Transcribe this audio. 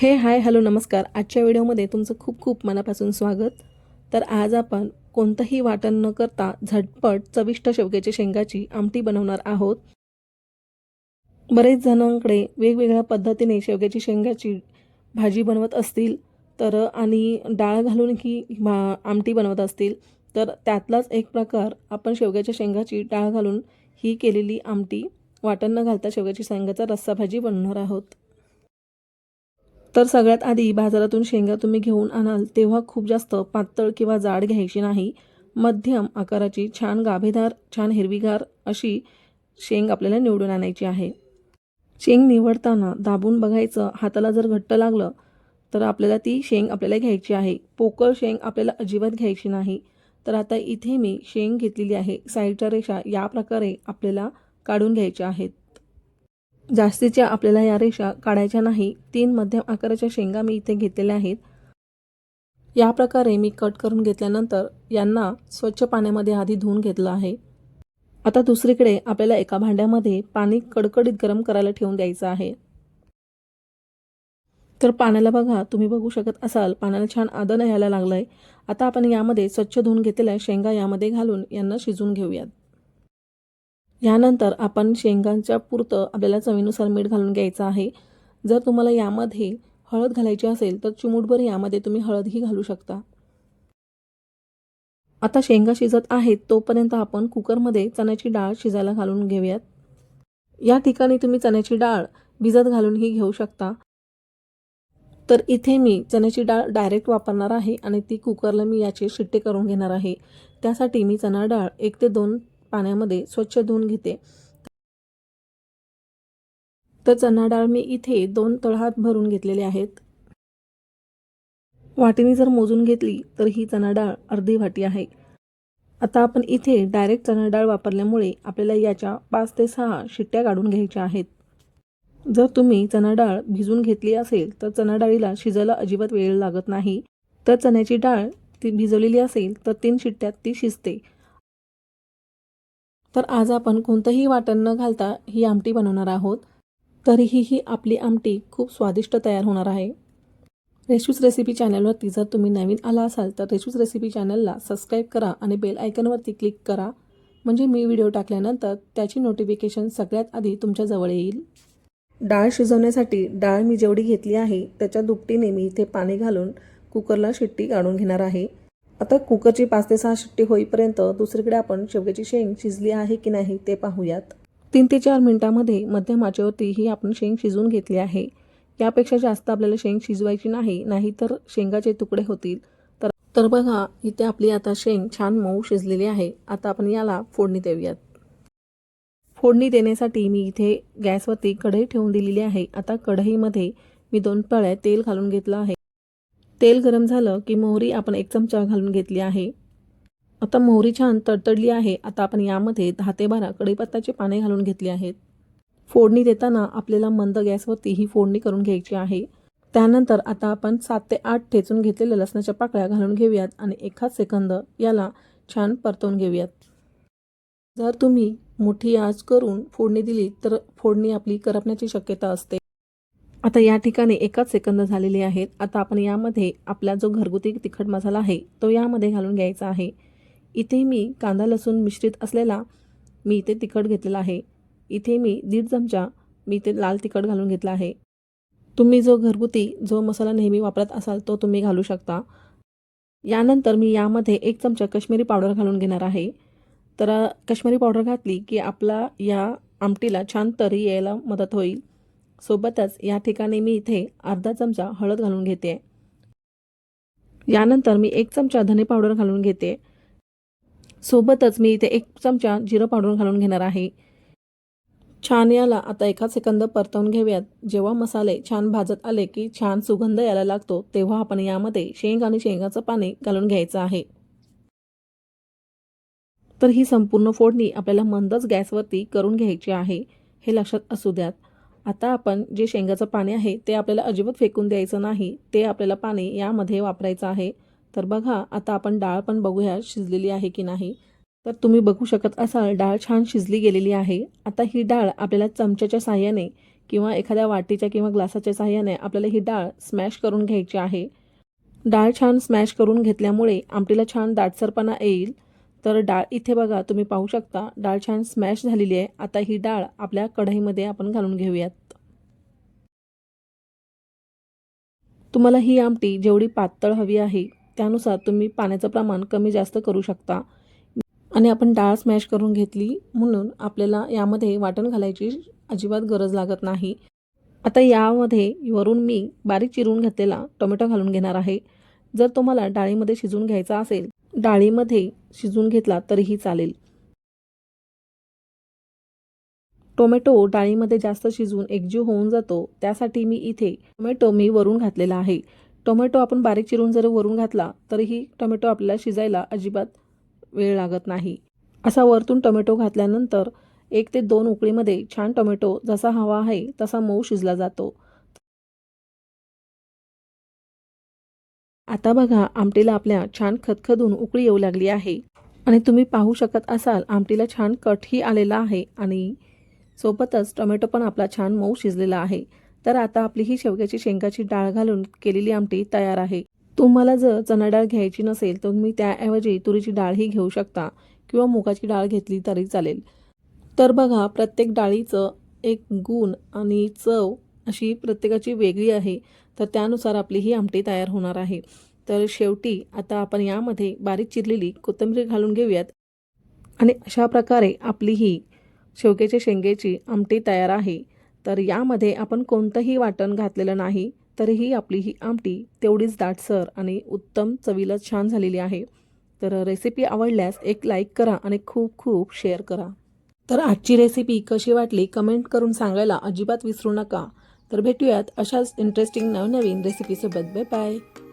Hi hello नमस्कार. आजच्या व्हिडिओमध्ये तुमचं खूप खूप मनापासून स्वागत. तर आज आपण कोणतंही वाटण न करता झटपट चविष्ट शेवग्याच्या शेंगाची आमटी बनवणार आहोत. बरेच जणांकडे वेगवेगळ्या पद्धतीने शेवग्याची शेंगाची भाजी बनवत असतील तर आणि डाळ घालून ही आमटी बनवत असतील, तर त्यातलाच एक प्रकार आपण शेवग्याच्या शेंगाची डाळ घालून ही केलेली आमटी, वाटण न घालता शेवग्याची शेंगाचा रस्सा भाजी बनवणार आहोत. तर सगळ्यात आधी बाजारातून शेंगा तुम्ही घेऊन आणाल तेव्हा खूप जास्त पातळ किंवा जाड घ्यायची नाही. मध्यम आकाराची छान गाभेदार, छान हिरवीगार अशी शेंग आपल्याला निवडून आणायची आहे. शेंग निवडताना दाबून बघायचं, हाताला जर घट्ट लागलं तर आपल्याला ती शेंग आपल्याला घ्यायची आहे. पोकळ शेंग आपल्याला अजिबात घ्यायची नाही. तर आता इथे मी शेंग घेतलेली आहे. साईडच्या रेषा या प्रकारे आपल्याला काढून घ्यायच्या आहेत. जास्तीच्या आपल्याला या रेषा काढायच्या नाही. 3 मध्यम आकाराच्या शेंगा मी इथे घेतलेल्या आहेत. या प्रकारे मी कट करून घेतल्यानंतर यांना स्वच्छ पाण्यामध्ये आधी धुवून घेतलं आहे. आता दुसरीकडे आपल्याला एका भांड्यामध्ये पाणी कडकडीत गरम करायला ठेवून द्यायचं आहे. तर पाण्याला बघा, तुम्ही बघू शकत असाल पाण्याला छान आदन यायला लागलंय. आता आपण यामध्ये स्वच्छ धुवून घेतलेल्या शेंगा यामध्ये घालून यांना शिजवून घेऊयात. यानंतर आपण शेंगांच्या पुरतं आपल्याला चवीनुसार मीठ घालून घ्यायचं आहे. जर तुम्हाला यामध्ये हळद घालायची असेल तर चिमूटभर यामध्ये तुम्ही हळदही घालू शकता. आता शेंगा शिजत आहेत तोपर्यंत आपण कुकरमध्ये चण्याची डाळ शिजायला घालून घेऊयात. या ठिकाणी तुम्ही चण्याची डाळ भिजत घालूनही घेऊ शकता. तर इथे मी चण्याची डाळ डायरेक्ट वापरणार आहे आणि ती कुकरला मी याचे शिट्टे करून घेणार आहे. त्यासाठी मी चणा डाळ 1 ते 2 पाण्यामध्ये स्वच्छ धुवून घेते. तर चणा डाळ मी इथे 2 तळहात भरून घेतलेले आहेत. वाटीने जर मोजून घेतली तर ही चणा डाळ अर्धी वाटी आहे. आता आपण इथे डायरेक्ट चणा डाळ वापरल्यामुळे आपल्याला याच्या 5 ते 6 शिट्ट्या काढून घ्यायच्या आहेत. जर तुम्ही चणा डाळ भिजून घेतली असेल तर चणा डाळीला शिजायला अजिबात वेळ लागत नाही. तर चण्याची डाळ ती भिजवलेली असेल तर 3 शिट्ट्यात ती शिजते. तर आज आपण कोणतंही वाटण न घालता ही आमटी बनवणार आहोत. तरीही ही आपली आमटी खूप स्वादिष्ट तयार होणार आहे. रेशूज रेसिपी चॅनलवरती जर तुम्ही नवीन आला असाल तर रेशूज रेसिपी चॅनलला सबस्क्राईब करा आणि बेल आयकॉनवरती क्लिक करा, म्हणजे मी व्हिडिओ टाकल्यानंतर त्याची नोटिफिकेशन सगळ्यात आधी तुमच्या जवळ येईल. डाळ शिजवण्यासाठी डाळ मी जेवढी घेतली आहे त्याच्या दुपटीने मी इथे पाणी घालून कुकरला शिट्टी काढून घेणार आहे. आता कुकरची 5 ते 6 शिट्टी होईपर्यंत दुसरीकडे आपण शेवग्याची शेंग शिजली आहे की नाही ते पाहूयात. 3 ते 4 मिनिटांमध्ये मध्यम आचेवरती ही आपण शेंग शिजवून घेतली आहे. यापेक्षा जास्त आपल्याला शेंग शिजवायची नाही, नाहीतर शेंगाचे तुकडे होतील. तर बघा, इथे आपली आता शेंग छान मऊ शिजलेली आहे. आता आपण याला फोडणी देऊयात. फोडणी देण्यासाठी मी इथे गॅसवरती कढई ठेवून दिलेली आहे. आता कढईमध्ये मी 2 पळ्या तेल घालून घेतलं आहे. तेल गरम झालं की मोहरी आपण 1 चमचा घालून घेतली आहे. आता मोहरी छान तडतडली आहे. आता आपण यामध्ये 10 ते 12 कढीपत्त्याचे पाने घालून घेतली आहेत. फोडणी देताना आपल्याला मंद गॅसवरती ही फोडणी करून घ्यायची आहे. त्यानंतर आता आपण 7 ते 8 ठेचून घेतलेल्या लसणाच्या पाकळ्या घालून घेऊयात आणि 1 सेकंद याला छान परतवून घेऊयात. जर तुम्ही मोठी आच करून फोडणी दिली तर फोडणी आपली करपण्याची शक्यता असते. आता या ठिकाणी 1 सेकंद झालेले आहेत. आता आपण यामध्ये आपला जो घरगुती तिखट मसाला आहे तो यामध्ये घालून घ्यायचा आहे. इथे मी कांदा लसूण मिश्रित असलेला मी इथे तिखट घेतलेला आहे. इथे मी 1.5 चमचा मी इथे लाल तिखट घालून घेतला आहे. तुम्ही जो घरगुती जो मसाला नेहमी वापरत असाल तो तुम्ही घालू शकता. यानंतर मी यामध्ये 1 चमचा काश्मीरी पावडर घालून घेणार आहे. तर काश्मीरी पावडर घातली की आपला या आमटीला छान तरी यायला मदत होईल. सोबतच या ठिकाणी मी इथे अर्धा चमचा हळद घालून घेते. यानंतर मी 1 चमचा धने पावडर घालून घेते. सोबतच मी इथे 1 चमचा जिरं पावडर घालून घेणार आहे. छान याला आता 1 सेकंद परतवून घेऊयात. जेव्हा मसाले छान भाजत आले की छान सुगंध यायला लागतो तेव्हा आपण यामध्ये शेंग आणि शेंगाचं पाणी घालून घ्यायचं आहे. तर ही संपूर्ण फोडणी आपल्याला मंदच गॅसवरती करून घ्यायची आहे, हे लक्षात असू द्यात. आता आपण जे शेंगाचं पाणी आहे ते आपल्याला अजिबात फेकून द्यायचं नाही. ते आपल्याला पाणी यामध्ये वापरायचं आहे. तर बघा, आता आपण डाळ पण बघूया शिजलेली आहे की नाही. तर तुम्ही बघू शकत असाल डाळ छान शिजली गेलेली आहे. आता ही डाळ आपल्याला चमच्याच्या साहाय्याने किंवा एखाद्या वाटीच्या किंवा ग्लासाच्या साहाय्याने आपल्याला ही डाळ स्मॅश करून घ्यायची आहे. डाळ छान स्मॅश करून घेतल्यामुळे आमटीला छान दाटसरपणा येईल. तर डाळ इथे बघा तुम्ही पाहू शकता डाळ छान स्मॅश झालेली आहे. आता ही डाळ आपल्या कढईमध्ये आपण घालून घेऊयात. तुम्हाला ही आमटी जेवढी पातळ हवी आहे त्यानुसार तुम्ही पाण्याचं प्रमाण कमी जास्त करू शकता. आणि आपण डाळ स्मॅश करून घेतली म्हणून आपल्याला यामध्ये वाटण घालायची अजिबात गरज लागत नाही. आता यामध्ये वरून मी बारीक चिरून घेतलेला टोमॅटो घालून घेणार आहे. जर तुम्हाला डाळीमध्ये शिजवून घ्यायचा असेल डाळीमध्ये शिजवून घेतला तरीही चालेल. टोमॅटो डाळीमध्ये जास्त शिजवून एकजीव होऊन जातो त्यासाठी मी इथे टोमॅटो वरून घातलेला आहे. टोमॅटो आपण बारीक चिरून जर वरून घातला तरीही टोमॅटो आपल्याला शिजायला अजिबात वेळ लागत नाही. असा वरतून टोमॅटो घातल्यानंतर 1 ते 2 उकळीमध्ये छान टोमॅटो जसा हवा आहे तसा मऊ शिजला जातो. आता बघा आमटीला आपल्या छान खदखदून उकळी येऊ लागली आहे आणि तुम्ही पाहू शकत असाल आमटीला छान कटही आलेला आहे आणि सोबतच टोमॅटो पण आपला छान मऊ शिजलेला आहे. तर आता आपली ही शेवग्याची शेंगाची डाळ घालून केलेली आमटी तयार आहे. तुम्हाला जर चणा डाळ घ्यायची नसेल तर तुम्ही त्याऐवजी तुरीची डाळही घेऊ शकता किंवा मुगाची डाळ घेतली तरी चालेल. तर बघा प्रत्येक डाळीचं एक गुण आणि चव अशी प्रत्येकाची वेगळी आहे. तर त्यानुसार आपली ही आमटी तयार होणार आहे. तर शेवटी आता आपण यामध्ये बारीक चिरलेली कोथिंबीर घालून घेऊयात आणि अशा प्रकारे आपली ही शेवग्याच्या शेंगेची आमटी तयार आहे. तर यामध्ये आपण कोणतंही वाटण घातलेलं नाही तरीही आपली ही आमटी तेवढीच दाटसर आणि उत्तम चवीला छान झालेली आहे. तर रेसिपी आवडल्यास एक लाईक करा आणि खूप खूप शेअर करा. तर आजची रेसिपी कशी वाटली कमेंट करून सांगायला अजिबात विसरू नका. तर भेटूयात अशाच इंटरेस्टिंग नवनवीन रेसिपीसोबत. Bye bye.